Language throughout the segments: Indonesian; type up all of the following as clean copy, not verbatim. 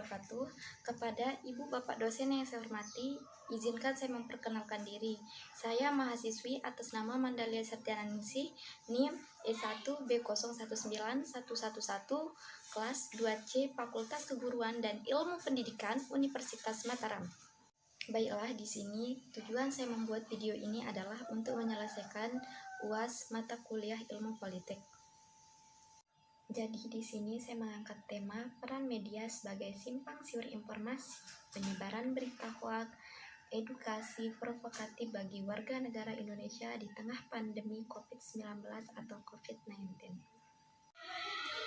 wabarakatuh. Kepada Ibu Bapak dosen yang saya hormati, izinkan saya memperkenalkan diri. Saya mahasiswi atas nama Mandalia Septianingsih, NIM E1B019111, kelas 2C Fakultas Keguruan dan Ilmu Pendidikan Universitas Mataram. Baiklah, di sini tujuan saya membuat video ini adalah untuk menyelesaikan UAS mata kuliah Ilmu Politik. Jadi di sini saya mengangkat tema peran media sebagai simpang siur informasi, penyebaran berita hoaks, edukasi provokatif bagi warga negara Indonesia di tengah pandemi COVID-19 atau COVID-19.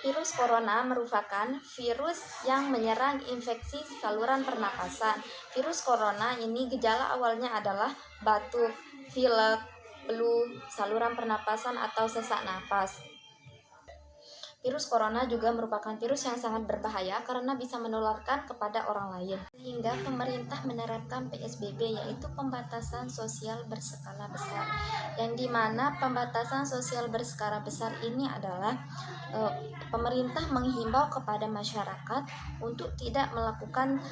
Virus corona merupakan virus yang menyerang infeksi saluran pernapasan. Virus corona ini gejala awalnya adalah batuk, pilek, flu, saluran pernapasan atau sesak napas. Virus corona juga merupakan virus yang sangat berbahaya karena bisa menularkan kepada orang lain. Sehingga pemerintah menerapkan PSBB, yaitu pembatasan sosial berskala besar. Yang dimana pembatasan sosial berskala besar ini adalah pemerintah menghimbau kepada masyarakat untuk tidak melakukan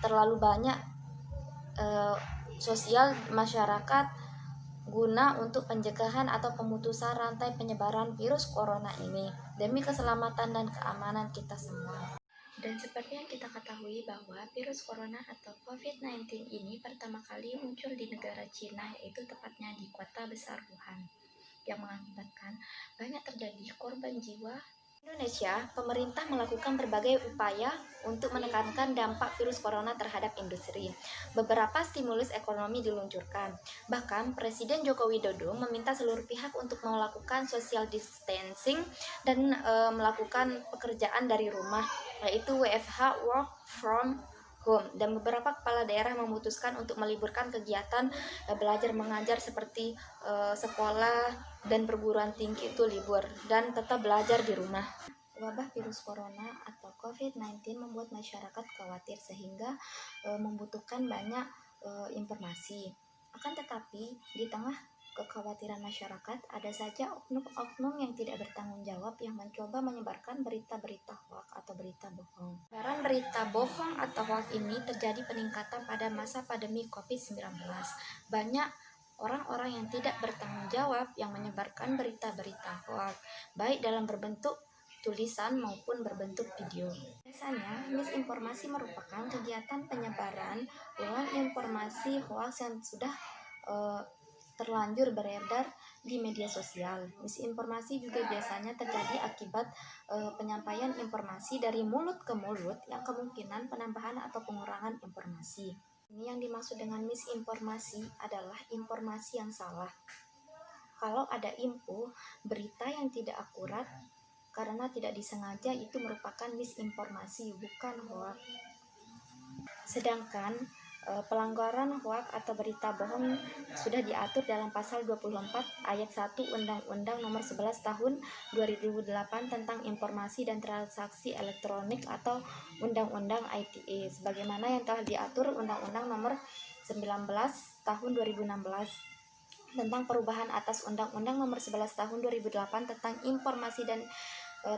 terlalu banyak sosial masyarakat guna untuk pencegahan atau pemutusan rantai penyebaran virus corona ini demi keselamatan dan keamanan kita semua. Dan seperti yang kita ketahui bahwa virus corona atau COVID-19 ini pertama kali muncul di negara Cina, yaitu tepatnya di kota besar Wuhan, yang mengakibatkan banyak terjadi korban jiwa. Indonesia, pemerintah melakukan berbagai upaya untuk menekankan dampak virus corona terhadap industri. Beberapa stimulus ekonomi diluncurkan. Bahkan Presiden Joko Widodo meminta seluruh pihak untuk melakukan social distancing dan melakukan pekerjaan dari rumah, yaitu WFH, work from home, dan beberapa kepala daerah memutuskan untuk meliburkan kegiatan belajar mengajar seperti sekolah dan perguruan tinggi itu libur dan tetap belajar di rumah. Wabah virus corona atau COVID-19 membuat masyarakat khawatir sehingga membutuhkan banyak informasi. Akan tetapi di tengah kekhawatiran masyarakat, ada saja oknum-oknum yang tidak bertanggung jawab yang mencoba menyebarkan berita-berita hoaks atau berita bohong. Penyebaran berita bohong atau hoaks ini terjadi peningkatan pada masa pandemi COVID-19. Banyak orang-orang yang tidak bertanggung jawab yang menyebarkan berita-berita hoaks, baik dalam berbentuk tulisan maupun berbentuk video. Biasanya, misinformasi merupakan kegiatan penyebaran ulang informasi hoaks yang sudah terlanjur beredar di media sosial. Misinformasi juga biasanya terjadi akibat penyampaian informasi dari mulut ke mulut yang kemungkinan penambahan atau pengurangan informasi. Ini yang dimaksud dengan misinformasi adalah informasi yang salah. Kalau ada info, berita yang tidak akurat karena tidak disengaja, itu merupakan misinformasi, bukan hoaks. Sedangkan pelanggaran hoaks atau berita bohong sudah diatur dalam pasal 24 ayat 1 Undang-Undang Nomor 11 Tahun 2008 tentang Informasi dan Transaksi Elektronik atau Undang-Undang ITE, sebagaimana yang telah diatur Undang-Undang Nomor 19 Tahun 2016 tentang perubahan atas Undang-Undang Nomor 11 Tahun 2008 tentang Informasi dan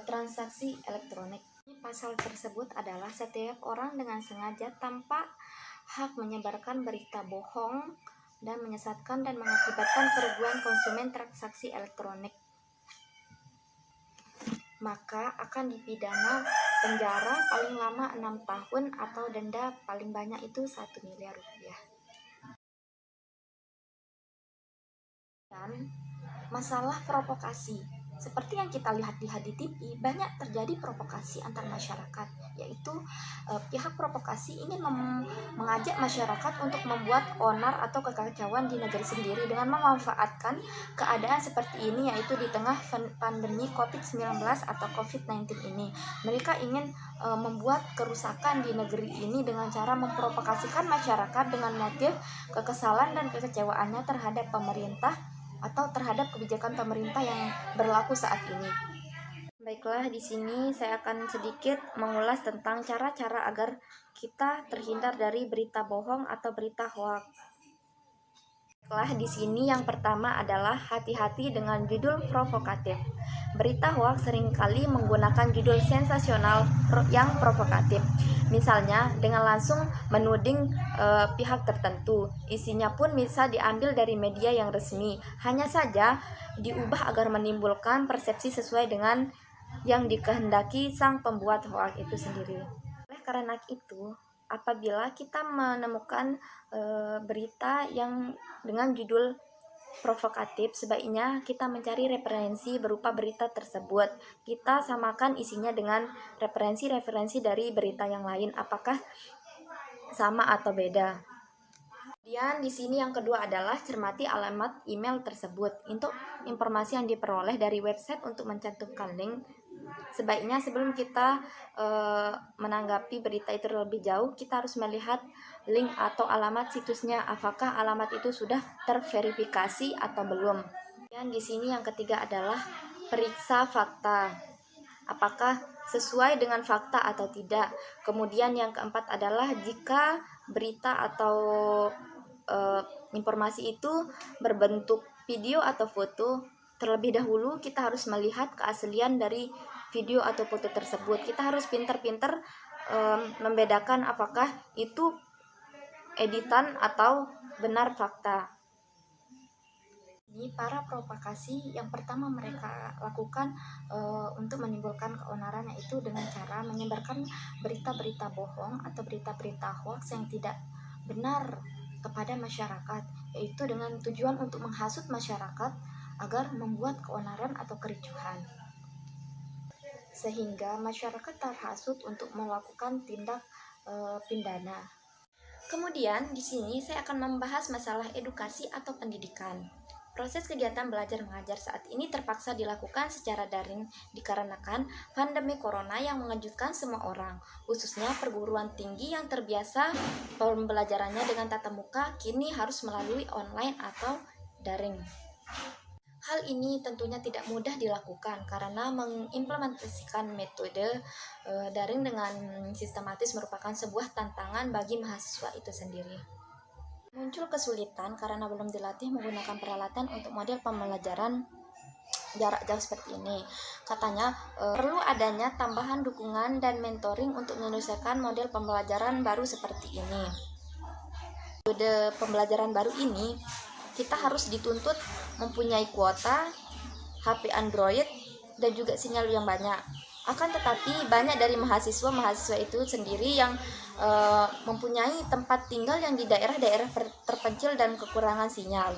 Transaksi Elektronik. Pasal tersebut adalah setiap orang dengan sengaja tanpa hak menyebarkan berita bohong dan menyesatkan dan mengakibatkan kerugian konsumen transaksi elektronik, maka akan dipidana penjara paling lama 6 tahun atau denda paling banyak itu 1 miliar rupiah. Dan masalah provokasi, seperti yang kita lihat di TV, banyak terjadi provokasi antar masyarakat, yaitu pihak provokasi ingin mengajak masyarakat untuk membuat onar atau kekacauan di negeri sendiri dengan memanfaatkan keadaan seperti ini, yaitu di tengah pandemi COVID-19 atau COVID-19 ini. Mereka ingin membuat kerusakan di negeri ini dengan cara memprovokasikan masyarakat dengan motif kekesalan dan kekecewaannya terhadap pemerintah atau terhadap kebijakan pemerintah yang berlaku saat ini. Baiklah, di sini saya akan sedikit mengulas tentang cara-cara agar kita terhindar dari berita bohong atau berita hoaks. Setelah di sini yang pertama adalah hati-hati dengan judul provokatif. Berita hoaks seringkali menggunakan judul sensasional yang provokatif. Misalnya dengan langsung menuding pihak tertentu. Isinya pun bisa diambil dari media yang resmi. Hanya saja diubah agar menimbulkan persepsi sesuai dengan yang dikehendaki sang pembuat hoaks itu sendiri. Oleh karena itu, apabila kita menemukan berita yang dengan judul provokatif, sebaiknya kita mencari referensi berupa berita tersebut. Kita samakan isinya dengan referensi-referensi dari berita yang lain, apakah sama atau beda. Kemudian di sini yang kedua adalah cermati alamat email tersebut. Untuk informasi yang diperoleh dari website untuk mencantumkan link, sebaiknya sebelum kita menanggapi berita itu terlebih jauh, kita harus melihat link atau alamat situsnya, apakah alamat itu sudah terverifikasi atau belum. Dan di sini yang ketiga adalah periksa fakta, apakah sesuai dengan fakta atau tidak. Kemudian yang keempat adalah jika berita atau informasi itu berbentuk video atau foto, terlebih dahulu kita harus melihat keaslian dari video atau foto tersebut. Kita harus pintar-pintar membedakan apakah itu editan atau benar fakta. Ini para provokasi yang pertama mereka lakukan untuk menimbulkan keonaran, yaitu dengan cara menyebarkan berita-berita bohong atau berita-berita hoax yang tidak benar kepada masyarakat, yaitu dengan tujuan untuk menghasut masyarakat agar membuat keonaran atau kericuhan, sehingga masyarakat terhasut untuk melakukan tindak pidana. Kemudian di sini saya akan membahas masalah edukasi atau pendidikan. Proses kegiatan belajar mengajar saat ini terpaksa dilakukan secara daring dikarenakan pandemi corona yang mengejutkan semua orang, khususnya perguruan tinggi yang terbiasa pembelajarannya dengan tatap muka kini harus melalui online atau daring. Hal ini tentunya tidak mudah dilakukan karena mengimplementasikan metode daring dengan sistematis merupakan sebuah tantangan bagi mahasiswa itu sendiri. Muncul kesulitan karena belum dilatih menggunakan peralatan untuk model pembelajaran jarak jauh seperti ini. Katanya perlu adanya tambahan dukungan dan mentoring untuk menyelesaikan model pembelajaran baru seperti ini. Metode pembelajaran baru ini kita harus dituntut mempunyai kuota, HP Android, dan juga sinyal yang banyak. Akan tetapi banyak dari mahasiswa itu sendiri yang mempunyai tempat tinggal yang di daerah-daerah terpencil dan kekurangan sinyal.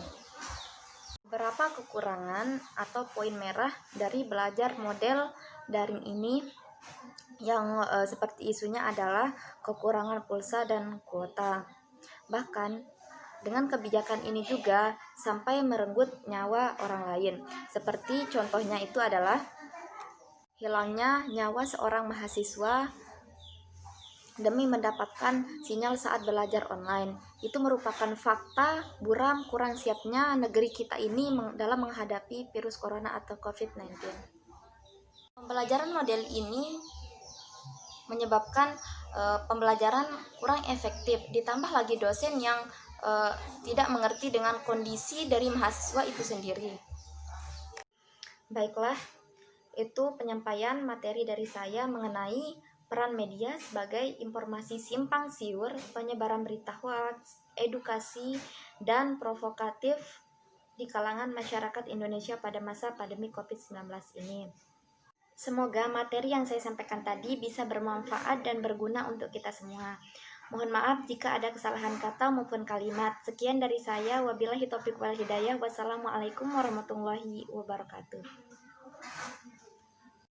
Beberapa kekurangan atau poin merah dari belajar model daring ini yang seperti isunya adalah kekurangan pulsa dan kuota. Bahkan dengan kebijakan ini juga sampai merenggut nyawa orang lain. Seperti contohnya itu adalah hilangnya nyawa seorang mahasiswa demi mendapatkan sinyal saat belajar online. Itu merupakan fakta buram kurang siapnya negeri kita ini dalam menghadapi virus corona atau COVID-19. Pembelajaran model ini menyebabkan pembelajaran kurang efektif, ditambah lagi dosen yang tidak mengerti dengan kondisi dari mahasiswa itu sendiri. Baiklah, itu penyampaian materi dari saya mengenai peran media sebagai informasi simpang siur, penyebaran berita hoax, edukasi, dan provokatif di kalangan masyarakat Indonesia pada masa pandemi COVID-19 ini. Semoga materi yang saya sampaikan tadi bisa bermanfaat dan berguna untuk kita semua. Mohon maaf jika ada kesalahan kata maupun kalimat. Sekian dari saya. Wabillahi taufiq wal hidayah. Wassalamualaikum warahmatullahi wabarakatuh.